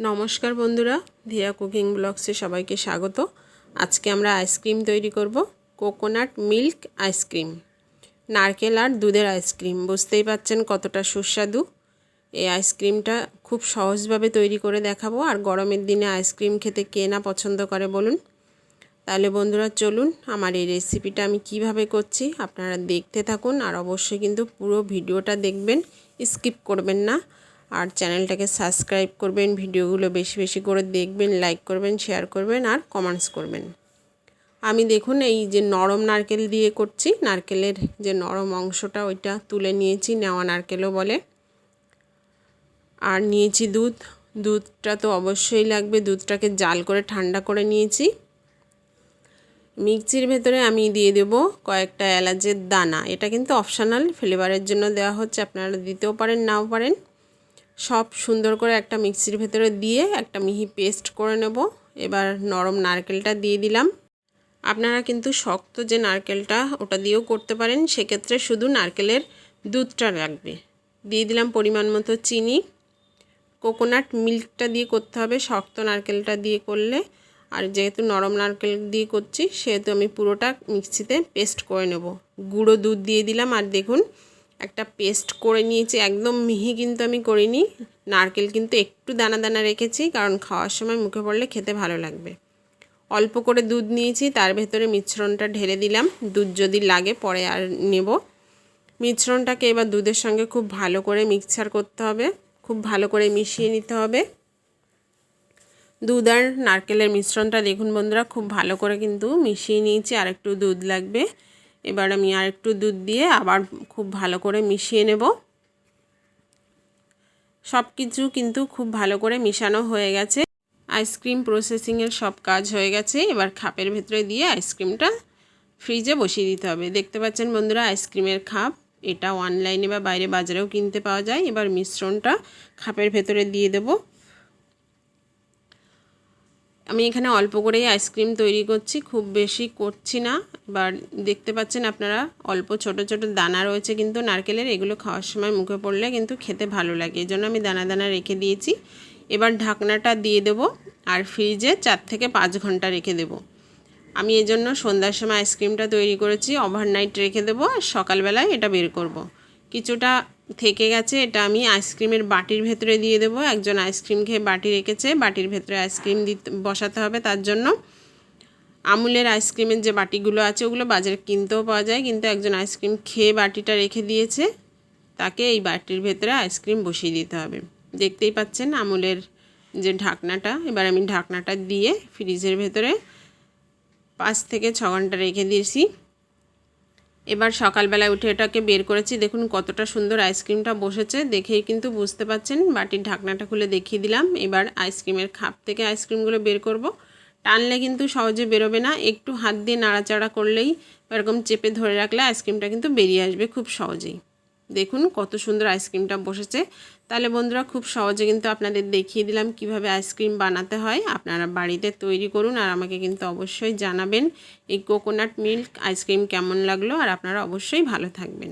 নমস্কার বন্ধুরা, ধিয়া কুকিং ব্লগসে সবাইকে স্বাগত। আজকে আমরা আইসক্রিম তৈরি করব, কোকোনাট মিল্ক আইসক্রিম, নারকেল আর দুধের আইসক্রিম। বুঝতেই পাচ্ছেন কতটা সুস্বাদু। এই আইসক্রিমটা খুব সহজভাবে তৈরি করে দেখাবো। আর গরমের দিনে আইসক্রিম খেতে কে না পছন্দ করে বলুন। তাহলে বন্ধুরা চলুন, আমার এই রেসিপিটা আমি কিভাবে করছি আপনারা দেখতে থাকুন। আর অবশ্যই কিন্তু পুরো ভিডিওটা দেখবেন, স্কিপ করবেন না। আর চ্যানেলটাকে সাবস্ক্রাইব করবেন, ভিডিওগুলো বেশি বেশি করে দেখবেন, লাইক করবেন, শেয়ার করবেন আর কমেন্টস করবেন। আমি দেখুন এই যে নরম নারকেল দিয়ে করছি, নারকেলের যে নরম অংশটা ওইটা তুলে নিয়েছি, নেওয়া নারকেলও বলে। আর নিয়েছি দুধ, দুধটা তো অবশ্যই লাগবে। দুধটাকে জাল করে ঠান্ডা করে নিয়েছি। মিক্সির ভেতরে আমি দিয়ে দেব কয়েকটা এলাচের দানা। এটা কিন্তু অপশনাল, ফ্লেভারের জন্য দেওয়া হচ্ছে, আপনারা দিতেও পারেন নাও পারেন। সব সুন্দর করে একটা মিক্সির ভেতরে দিয়ে একটা মিহি পেস্ট করে নেব। এবার নরম নারকেলটা দিয়ে দিলাম। আপনারা কিন্তু শক্ত যে নারকেলটা ওটা দিয়েও করতে পারেন, সেক্ষেত্রে শুধু নারকেলের দুধটা লাগবে। দিয়ে দিলাম পরিমাণ মতো চিনি। কোকোনাট মিল্কটা দিয়ে করতে হবে, শক্ত নারকেলটা দিয়ে করলে। আর যেহেতু নরম নারকেল দিয়ে করছি সেহেতু আমি পুরোটা মিক্সিতে পেস্ট করে নেব। গুঁড়ো দুধ দিয়ে দিলাম। আর দেখুন একটা পেস্ট করে নিয়েছি, একদম মিহি কিন্তু আমি করিনি। নারকেল কিন্তু একটু দানা দানা রেখেছি, কারণ খাওয়ার সময় মুখে পড়লে খেতে ভালো লাগবে। অল্প করে দুধ নিয়েছি, তার ভেতরে মিশ্রণটা ঢেলে দিলাম। দুধ যদি লাগে পরে আর নেব। মিশ্রণটাকে এবার দুধের সঙ্গে খুব ভালো করে মিক্সচার করতে হবে, খুব ভালো করে মিশিয়ে নিতে হবে। দুধ আর নারকেলের মিশ্রণটা দেখুন বন্ধুরা, খুব ভালো করে কিন্তু মিশিয়ে নিয়েছি। আর একটু দুধ লাগবে। এবার আমি আর একটু দুধ দিয়ে আবার খুব ভালো করে মিশিয়ে নেব। সব কিছু কিন্তু খুব ভালো করে মিশানো হয়ে গেছে। আইসক্রিম প্রসেসিংয়ের সব কাজ হয়ে গেছে। এবার খাপের ভেতরে দিয়ে আইসক্রিমটা ফ্রিজে বসিয়ে দিতে হবে। দেখতে পাচ্ছেন বন্ধুরা আইসক্রিমের খাপ, এটা অনলাইনে বা বাইরে বাজারেও কিনতে পাওয়া যায়। এবার মিশ্রণটা খাপের ভেতরে দিয়ে দেব। আমি এখানে অল্প করেই আইসক্রিম তৈরি করছি, খুব বেশি করছি না। এবার দেখতে পাচ্ছেন আপনারা অল্প ছোট ছোট দানা রয়েছে কিন্তু নারকেলের, এগুলো খাওয়ার সময় মুখে পড়লে কিন্তু খেতে ভালো লাগে, এই জন্য আমি দানা দানা রেখে দিয়েছি। এবার ঢাকনাটা দিয়ে দেব আর ফ্রিজে 4 থেকে 5 ঘন্টা রেখে দেব। আমি এই জন্য সন্ধ্যার সময় আইসক্রিমটা তৈরি করেছি, ওভারনাইট রেখে দেবো আর সকালবেলায় এটা বের করব। কিছুটা থেকে গেছে, এটা আমি আইসক্রিমের বাটির ভেতরে দিয়ে দেবো। একজন আইসক্রিম খেয়ে বাটি রেখেছে, বাটির ভেতরে আইসক্রিম বসাতে হবে। তার জন্য আমুলের আইসক্রিমের যে বাটিগুলো আছে ওগুলো বাজারে কিনতেও পাওয়া যায়, কিন্তু একজন আইসক্রিম খেয়ে বাটিটা রেখে দিয়েছে, তাকে এই বাটির ভেতরে আইসক্রিম বসিয়ে দিতে হবে। দেখতেই পাচ্ছেন আমুলের যে ঢাকনাটা। এবার আমি ঢাকনাটা দিয়ে ফ্রিজের ভেতরে 5 থেকে 6 ঘন্টা রেখে দিয়েছি। এবার সকালবেলায় উঠে এটাকে বের করেছি, দেখুন কতটা সুন্দর আইসক্রিমটা বসেছে, দেখেই কিন্তু বুঝতে পাচ্ছেন। বাটির ঢাকনাটা খুলে দেখিয়ে দিলাম। এবার আইসক্রিমের খাপ থেকে আইসক্রিমগুলো বের করব। টানলে কিন্তু সহজে বেরোবে না, একটু হাত দিয়ে নাড়াচাড়া করলেই, এরকম চেপে ধরে রাখলে আইসক্রিমটা কিন্তু বেরিয়ে আসবে খুব সহজেই। দেখুন কত সুন্দর আইসক্রিমটা বসেছে। তাহলে বন্ধুরা খুব সহজে কিন্তু আপনাদের দেখিয়ে দিলাম কিভাবে আইসক্রিম বানাতে হয়। আপনারা বাড়িতে তৈরি করুন আর আমাকে কিন্তু অবশ্যই জানাবেন এই কোকোনাট মিল্ক আইসক্রিম কেমন লাগলো। আর আপনারা অবশ্যই ভালো থাকবেন।